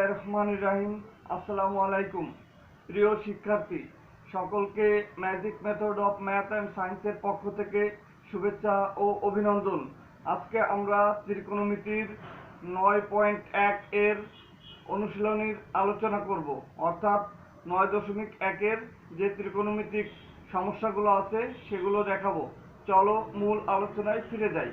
বিসমিল্লাহির রহমানির রহিম। আসসালামু আলাইকুম প্রিয় শিক্ষার্থী সকলকে magic method of math and সায়েন্সের পক্ষ থেকে শুভেচ্ছা ও অভিনন্দন। আজকে আমরা ত্রিকোণমিতির 9.1 এর অনুশীলনীর আলোচনা করব, অর্থাৎ 9.1 এর যে ত্রিকোণমিতিক সমস্যাগুলো আছে সেগুলো দেখাবো। চলো মূল আলোচনায় ফিরে যাই।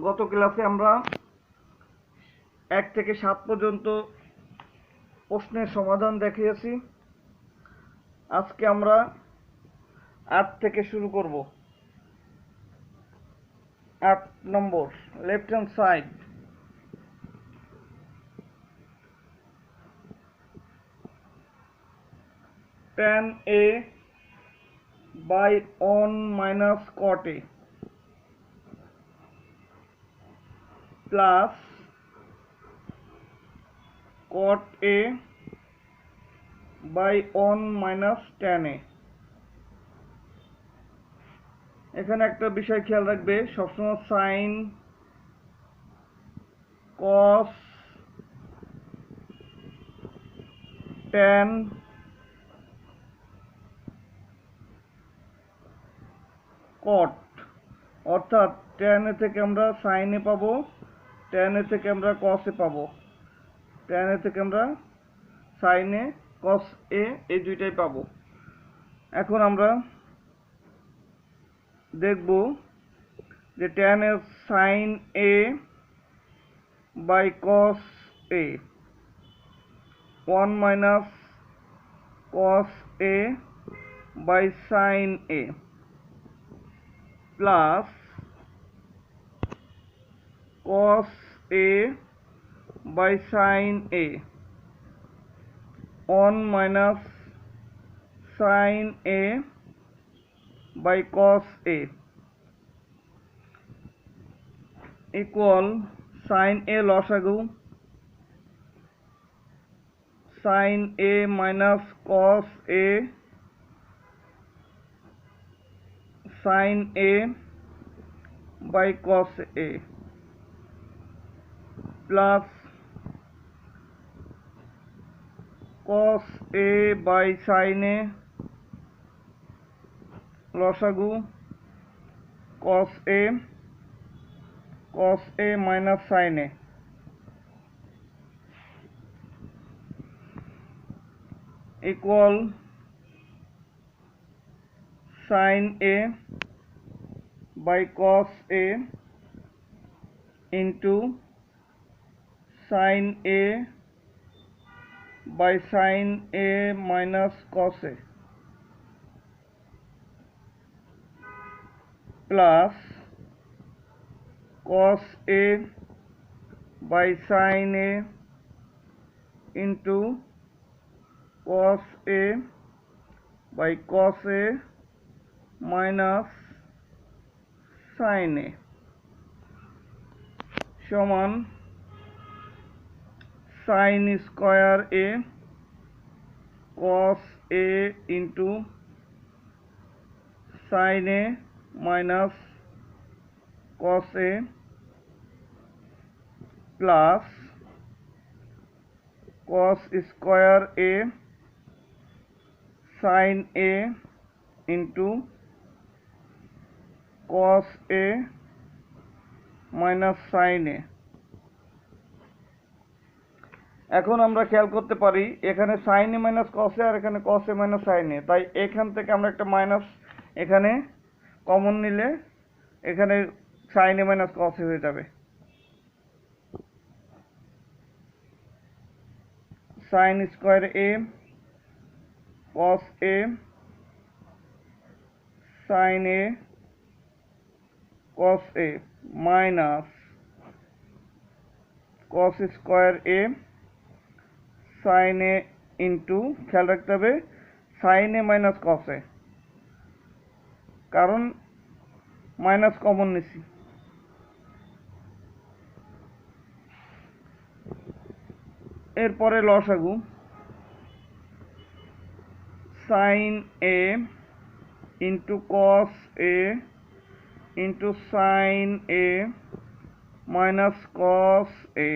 গত ক্লাসে আমরা 1 থেকে 7 পর্যন্ত প্রশ্নের সমাধান দেখিয়েছি। আজকে আমরা 8 থেকে শুরু করব। 8 নম্বর, left hand side. tan a by 1 minus cot a plus cot a by 1 minus tan a। এখানে একটা বিষয় খেয়াল রাখবে, সবসময় সাইন, কস, ট্যান, কট, অর্থাৎ ট্যান এ থেকে আমরা সাইন এ পাবো, ট্যান এ থেকে আমরা কস এ পাবো, ট্যান এ থেকে আমরা সাইন এ, কস এ, এই দুইটাই পাবো। এখন আমরা দেখব যে ট্যান এর sine A by cos A, 1 minus cos A by sine A plus cos a by sin a, 1 minus sin a by cos a equal sin a লসাগু, sin a minus cos a sin a by cos a plus cos a by sin a লসাগু, cos a minus sin a equal sin a by cos a into sin a by sin a minus cos a plus cos a by sin a into cos a by cos a minus sin a সমান sin square a cos a into sin a minus cos a plus cos square a sin a into cos a minus sin a। এখন আমরা খেয়াল করতে পারি এখানে sin a minus cos a আর এখানে cos a minus sin a, তাই এখান থেকে আমরা একটা মাইনাস এখানে কমন নিলে এখানে sin a minus cos a হয়ে যাবে। sin square a cos a sin a cos a minus cos square a sine A into, খেয়াল রাখতে হবে সাইন এ মাইনাস কস এ, কারণ মাইনাস কমন নিছি। এরপরে লসাগু sine A into cos A into sign A minus cos এ।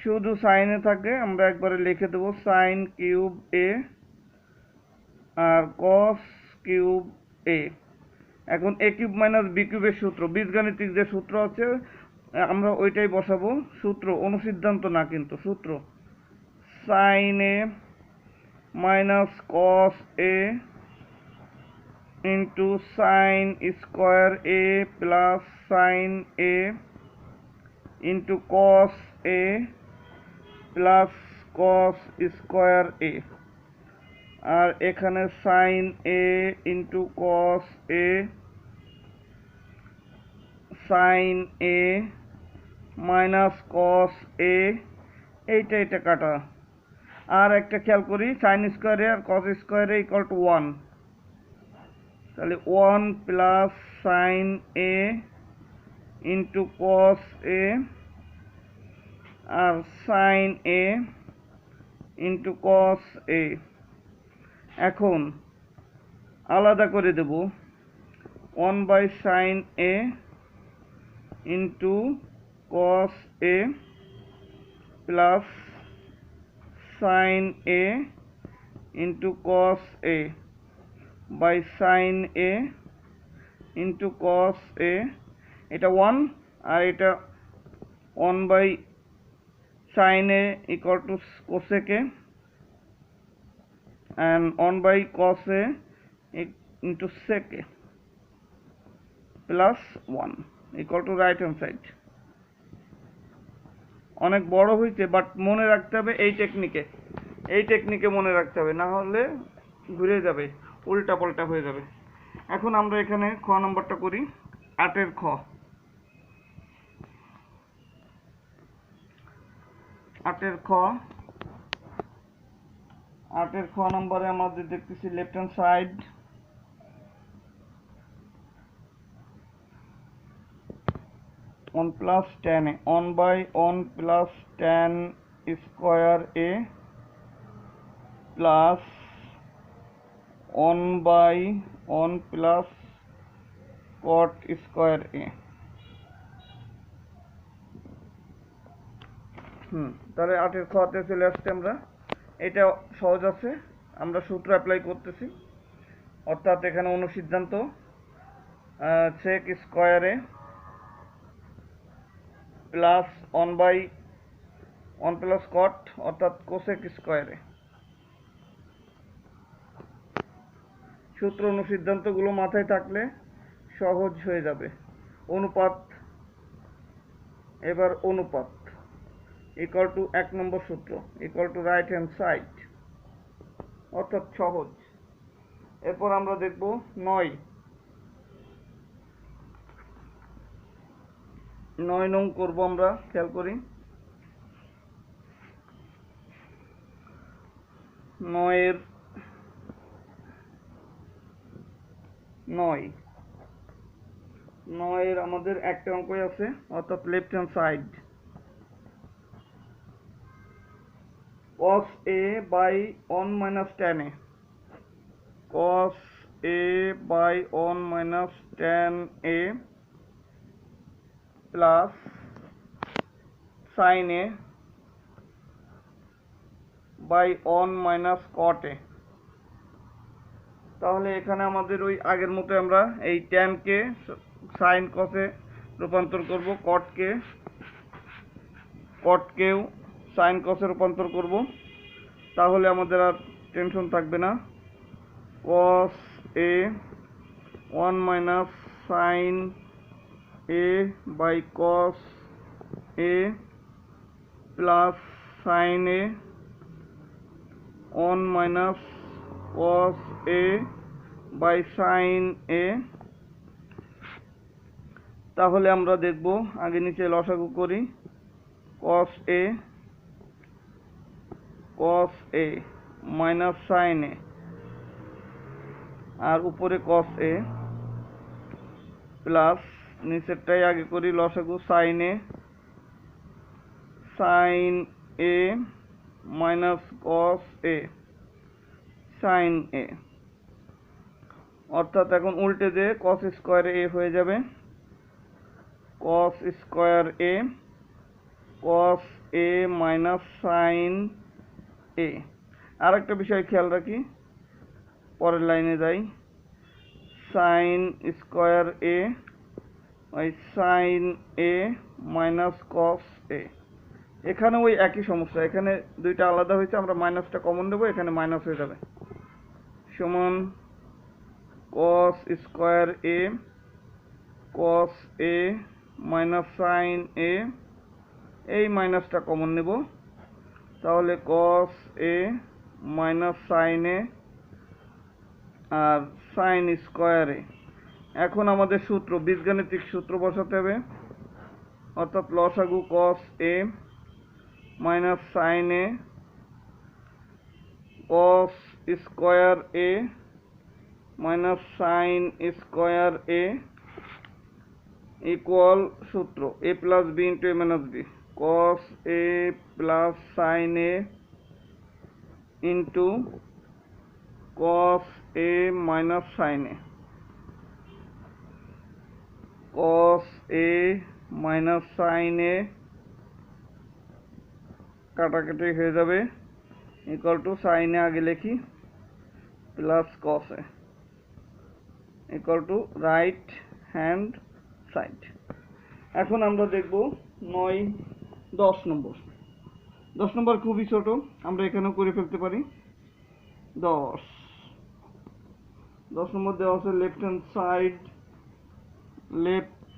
শুধু সাইনে থাকে আমরা একবারে লিখে দেবো সাইন কিউব এ আর কস কিউব এ। এখন এ কিউব মাইনাস বি কিউবের সূত্র, বীজগাণিতিক যে সূত্র আছে আমরা ওইটাই বসাবো। সূত্র, অনুসিদ্ধান্ত না কিন্তু সূত্র। Sign A minus cos A into sign square A plus sine A into cos A plus cos square A. আর এখানে sign A into cos A sine A minus cos এ, এইটা কাটা। আর একটা খেয়াল করি, সাইন স্কোয়ারে আর কস স্কোয়ারে ইকুয়াল টু 1, তাহলে 1 plus sine A into cos A আর sine A into cos A. এখন আলাদা করে দেব 1 by sine A into cos A plus sine A into cos A by sine A into cos A. এটা 1 আর এটা 1 by sine A equal to কোসেকে and 1 by cos a into sec a plus 1 equal to right hand side। অনেক বড় হইছে, but মনে রাখতে হবে এই টেকনিকে মনে রাখতে হবে, না হলে ঘুরে যাবে, উল্টা পাল্টা হয়ে যাবে। এখন আমরা এখানে খ নম্বরটা করি, 8-এর খ। 8-এর খ নম্বরে আমাদের দেখতেছি left hand side 1 plus tan a, 1 by 1 plus tan square a plus 1 by 1 plus cot square a। তাহলে 8-এর খতে চলে আসছে আমরা। এটা সহজ আছে, আমরা সূত্র অ্যাপ্লাই করতেছি, অর্থাৎ এখানে অনুসিদ্ধান্ত sec স্কয়ারে প্লাস 1 বাই 1 প্লাস কট অর্থাৎ কোসেক স্কয়ারে। সূত্র অনুসিদ্ধান্তগুলো মাথায় থাকলে সহজ হয়ে যাবে। অনুপাত, এবার অনুপাত ইকুয়াল টু 1 নম্বর সূত্র equal to right hand side, অর্থাৎ সহজ। এরপর আমরা দেখব 9 নং করব আমরা, খেয়াল করি। 9 আমাদের একটা অঙ্কই আছে, অর্থাৎ left hand side cos a by 1 minus tan a, cos a by 1 minus tan a plus sin a by 1 minus cot a। তাহলে এখানে আমাদের ওই আগের মতো আমরা এই tan কে sin cos এ রূপান্তর করব, cot কেও sin cos এ রূপান্তর করব, তাহলে আমাদের আর টেনশন থাকবে না। cos a 1 minus sin a by cos a plus sin a 1 minus cos a by sin a। তাহলে আমরা দেখব, আগে নিচে লসাগু করি। cos a cos A minus sine A, আর উপরে কস এ প্লাস নিচেরটাই আগে করি লসাগু sine A minus cos A sine A, অর্থাৎ এখন উল্টে দিয়ে কস স্কোয়ার এ হয়ে যাবে cos square A cos A minus sine A. আর একটা বিষয় খেয়াল রাখি, পরের লাইনে যাই, সাইন স্কোয়ার এ ওই সাইন এ মাইনাস কস এ। এখানে ওই একই সমস্যা, এখানে দুইটা আলাদা হয়েছে, আমরা মাইনাসটা কমন দেবো, এখানে মাইনাস হয়ে যাবে, সমান কস square A cos A minus sine এ, এই মাইনাসটা কমন নেব, তাহলে কস এ মাইনাস সাইন এ আর সাইন স্কোয়ার এ। এখন আমাদের সূত্র, বীজগাণিতিক সূত্র বসাতে হবে, অর্থাৎ লসাগু কস A minus sine A cos square A minus sine square A equal সূত্র এ plus B into A minus B, cos A plus sine A into cos A minus sine A, cos A minus sine এ কাটাকাটি হয়ে যাবে, equal to sign এ আগে লিখি plus cos A equal to right hand side. এখন আমরা দেখব 9-10 নম্বর। 10 নম্বর খুবই ছোট, আমরা এখানেও করে ফেলতে পারি। 10 নম্বর দেওয়া আছে left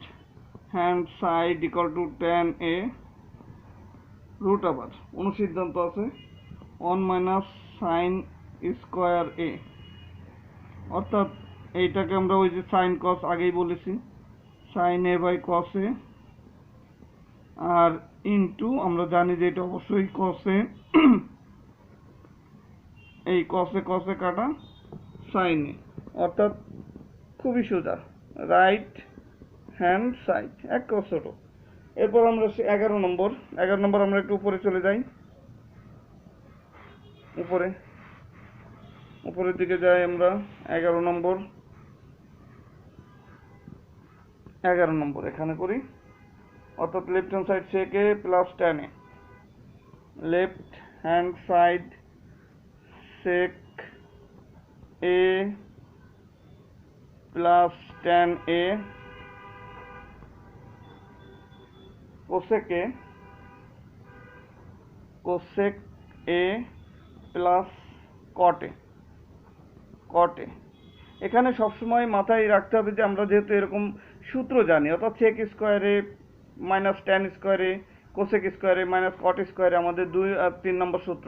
hand side equal to tan a root আবার অনুসিদ্ধান্ত আছে 1 মাইনাস সাইন স্কোয়ার এ, অর্থাৎ এইটাকে আমরা ওই যে সাইন কস আগেই বলেছি, sine A by cos A, আর ইনটু আমরা জানি যে এটা অবশ্যই কস এ, এই কসে কাটা সাইন এ, অর্থাৎ খুবই সোজা রাইট হ্যান্ড সাইড, এক ছোট। এরপর আমরা 11 নম্বর আমরা একটু উপরে চলে যাই, উপরের দিকে যাই আমরা। 11 নম্বর এখানে করি, অর্থাৎ left hand side sec a plus tan a, left hand side sec a plus tan a cosec a plus cot a। এখানে সবসময় মাথায় রাখতে হবে যে আমরা যেহেতু এরকম সূত্র জানি, অর্থাৎ sec স্কোয়ারে মাইনাস tan স্কোয়ারে cosec স্কোয়ারে মাইনাস cot স্কোয়ারে আমাদের 2 আর 3 নম্বর সূত্র,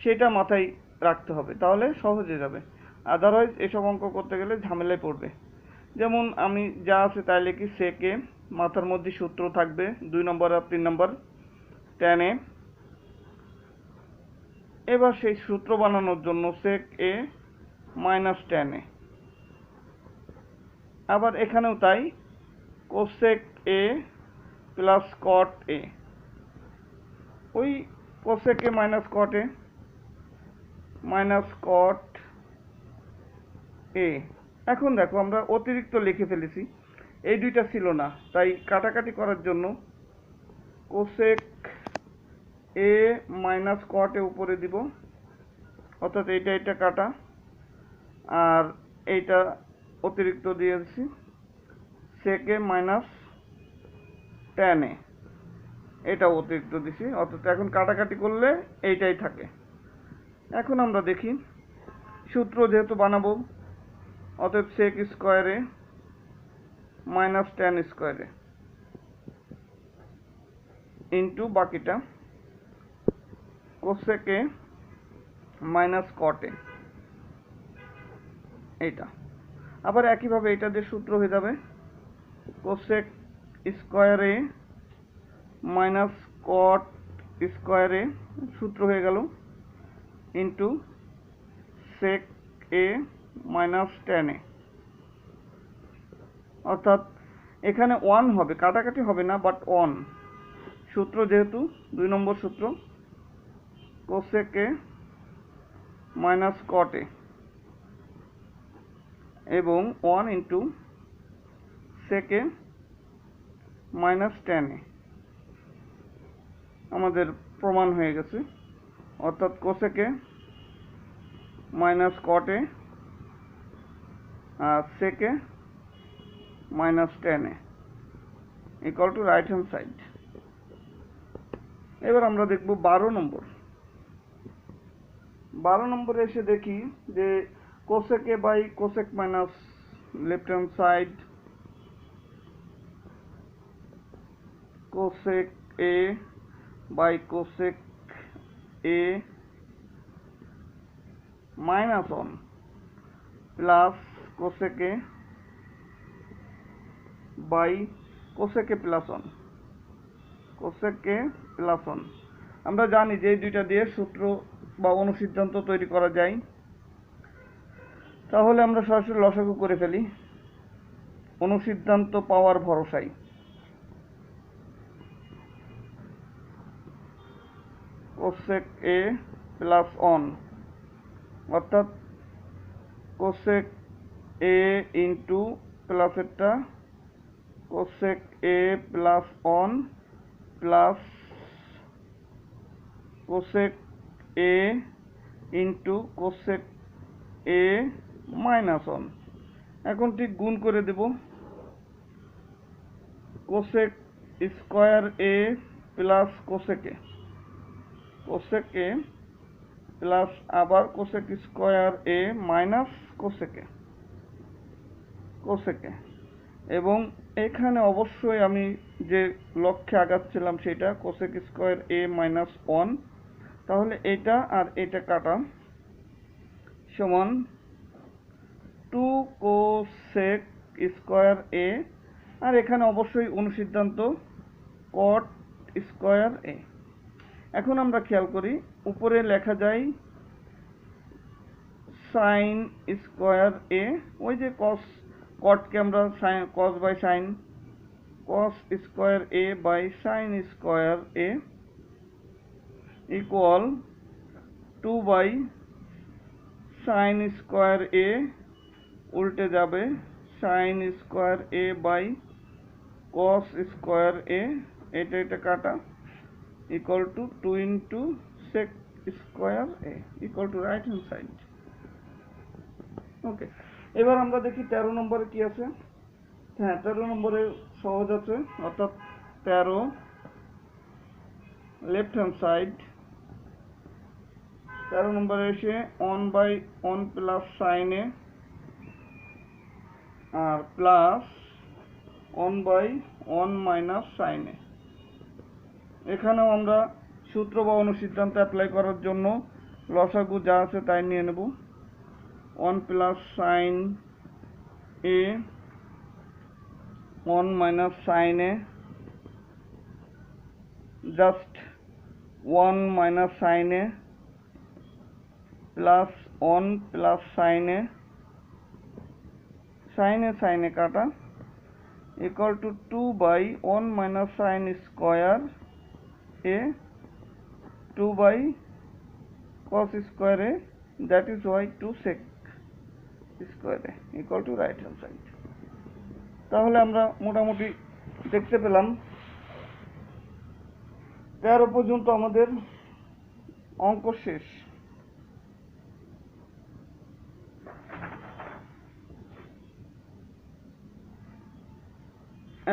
সেটা মাথায় রাখতে হবে, তাহলে সহজে যাবে। আদারওয়াইজ এসব অঙ্ক করতে গেলে ঝামেলায় পড়বে। যেমন আমি যা আছে তাই লিখি, sec a মাথার মধ্যে সূত্র থাকবে 2 নম্বর আর 3 নম্বর tan a। এবার সেই সূত্র বানানোর জন্য sec a minus tan a, আবার এখানেও তাই cosec a plus cot a, ওই cosec a minus cot a minus cot a। এখন দেখো আমরা অতিরিক্ত লিখে ফেলেছি, এই দুইটা ছিল না, তাই কাটাকাটি করার জন্য cosec a minus cot a উপরে দিব, অর্থাৎ এইটা কাটা, আর এইটা অতিরিক্ত দিয়েছি sec a minus tan a, এটাও অতিরিক্ত দিছি, অর্থাৎ এখন কাটাকাটি করলে এইটাই থাকে। এখন আমরা দেখি সূত্র যেহেতু বানাবো, অতএব sec স্কোয়ারে মাইনাস tan স্কোয়ারে ইন্টু বাকিটা cosec a minus cot a, এইটা আবার একইভাবে এটা দিয়ে সূত্র হয়ে যাবে cosec স্কোয়ারে মাইনাস cot স্কোয়ারে, সূত্র হয়ে গেল into sec A minus tan এ, অর্থাৎ এখানে ওয়ান হবে, কাটাকাটি হবে না, বাট ওয়ান। সূত্র যেহেতু 2 নম্বর সূত্র, cosec A minus cot A এবং 1 into sec A minus tan A আমাদের প্রমাণ হয়ে গেছে। অর্থাৎ cosec A minus cot A আর sec A minus tan A equal to right hand side. এবার আমরা দেখব 12 নম্বর। 12 নম্বরে এসে দেখি যে cosec A by cosec minus left hand side, cosec A by cosec A minus 1 plus cosec A by cosec A plus 1, cosec A plus 1। আমরা জানি যে এই দুইটা দিয়ে সূত্র বা অনুসিদ্ধান্ত তৈরি করা যায়। তাহলে আমরা সরাসরি লসাগু করে ফেলি অনুসিদ্ধান্ত পাওয়ার ভরসায়। কোসেক এ প্লাস 1 অর্থাৎ কোসেক এ ইন্টু প্লাস একটা cosec A plus 1 plus cosec A into cosec A minus 1। এখন ঠিক গুণ করে দেব, cosec square A plus cosec A, cosec A plus আবার cosec square A minus cosec A, cosec A. এবং এখানে অবশ্যই আমি যে লক্ষ্যে আগাচ্ছিলাম সেটা কোসেক স্কোয়ার এ মাইনাস 1। তাহলে এটা আর এটা কাটা সমান 2 কোসেক স্কোয়ার এ, আর এখানে অবশ্যই অনুসিদ্ধান্ত কট স্কোয়ার এ। এখন আমরা খেয়াল করি, উপরে লেখা যায় সাইন স্কোয়ার এ, ওই যে কস কটকে আমরা cos by sine, cos square A by sine square A equal 2 by sine square A উল্টে যাবে sine square A by cos square A, এটা এটা কাটা equal to 2 into sec square A equal to right hand side. Okay, এবার আমরা দেখি 13 নম্বরে কি আছে। হ্যাঁ, 13 নম্বরে সহজ আছে, অর্থাৎ 13 লেফট হ্যান্ড সাইড। 13 নম্বরে এসে 1 বাই 1 প্লাস সাইন এ আর plus 1 by 1 minus sine A. এখানেও আমরা সূত্র বা অনুসিদ্ধান্ত অ্যাপ্লাই করার জন্য লসাগু যা আছে তাই নিয়ে নেব। 1 plus sine A 1 minus sine A, just 1 minus sine A plus 1 plus sine A, sine A কাটা equal to 2 by 1 minus sine square A 2 by cos square A, that is Y 2 sec square A equal to right hand side. তাহলে আমরা মোটামুটি দেখতে পেলাম 13 পর্যন্ত আমাদের অঙ্ক শেষ।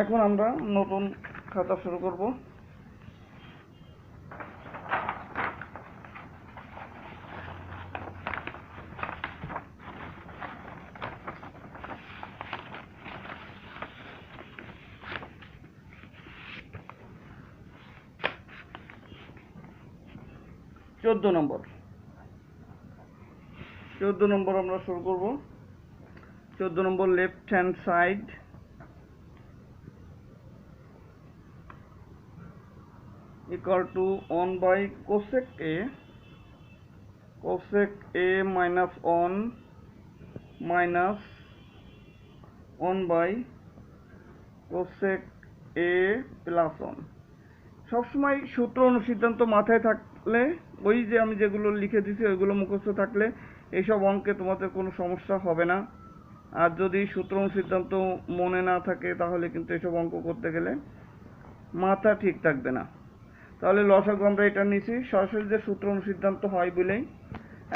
এখন আমরা নতুন খাতা শুরু করব। চোদ্দ নম্বর আমরা শুরু করব। 14 নম্বর left hand side equal to 1 by cosec A cosec A minus 1 minus 1 by cosec A plus 1। সবসময় সূত্র অনুসিদ্ধান্ত মাথায় থাকলে, ওই যে আমি যেগুলো লিখে দিছি ওইগুলো মুখস্থ থাকলে এইসব অঙ্কে তোমাদের কোনো সমস্যা হবে না। আর যদি সূত্র অনুসিদ্ধান্ত মনে না থাকে তাহলে কিন্তু এসব অঙ্ক করতে গেলে মাথা ঠিক থাকবে না। তাহলে লসাগু আমরা এটা নিছি সরাসরি যে সূত্র অনুসিদ্ধান্ত হয় বলেই।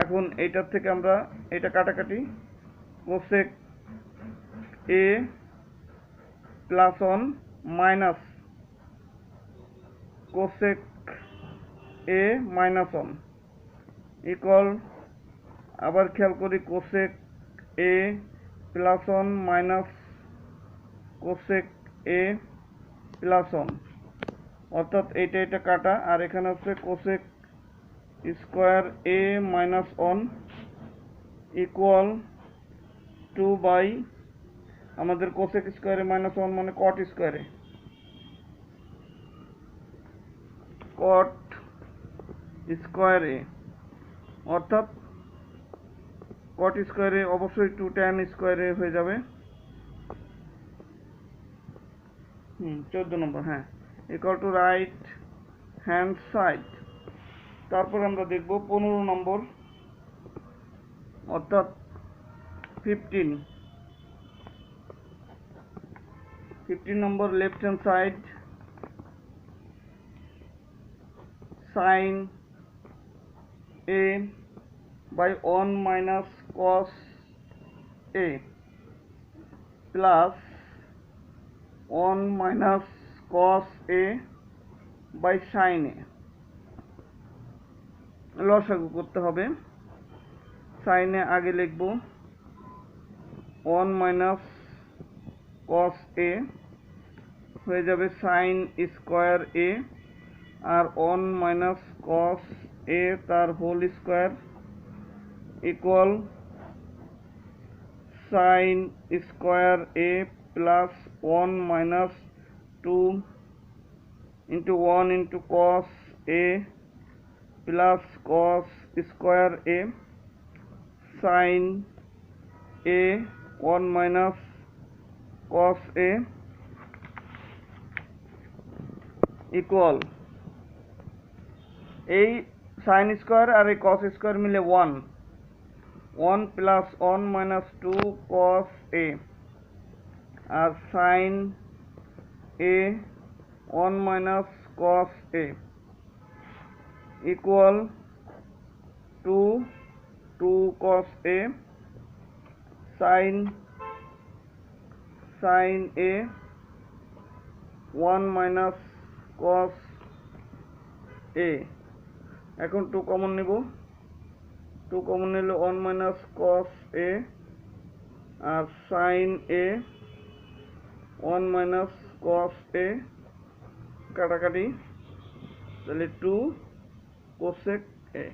এখন এইটার থেকে আমরা এটা কাটাকাটি, cosec A plus 1 minus cosec A minus 1 equal, আবার খেয়াল করি, cosec A plus 1 minus cosec A plus 1, অর্থাৎ এটা কাটা, আর এখানে হচ্ছে cosec square A minus 1 equal 2 by, আমাদের কোসেক স্কোয়ারে মাইনাস 1 মানে কট স্কোয়ারে, কট স্কোয়ারে, অর্থাৎ কট স্কোয়ারে অবশ্যই 2 ট্যান স্কোয়ারে হয়ে যাবে। 14 নম্বর, হ্যাঁ, equal to right hand side. তারপর আমরা দেখব 15 নম্বর, অর্থাৎ 15 নম্বর left hand side, sine A by 1 minus cos A plus 1 minus cos A by sine A. লসাগু করতে হবে। সাইনে আগে লিখব 1 মাইনাস কস এ, হয়ে যাবে সাইন স্কোয়ার এ, আর 1 মাইনাস কস এ তার whole square equal sine square A plus 1 minus 2 into 1 into cos a plus cos square a sin a 1 minus cos a equal, এই sin square আর এই cos square মিলে 1 plus 1 minus 2 cos a, R sin a 1 minus cos a equal 2 cos a sin a 1 minus cos a। এখন 2 common নিব, 2 common নিলে 1 minus cos a R sin a 1 minus cos a কাটাকাটি, তাহলে 2 cosec a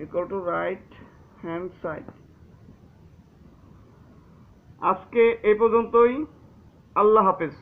equal to right hand side। আজকে এই পর্যন্তই, আল্লাহ হাফেজ।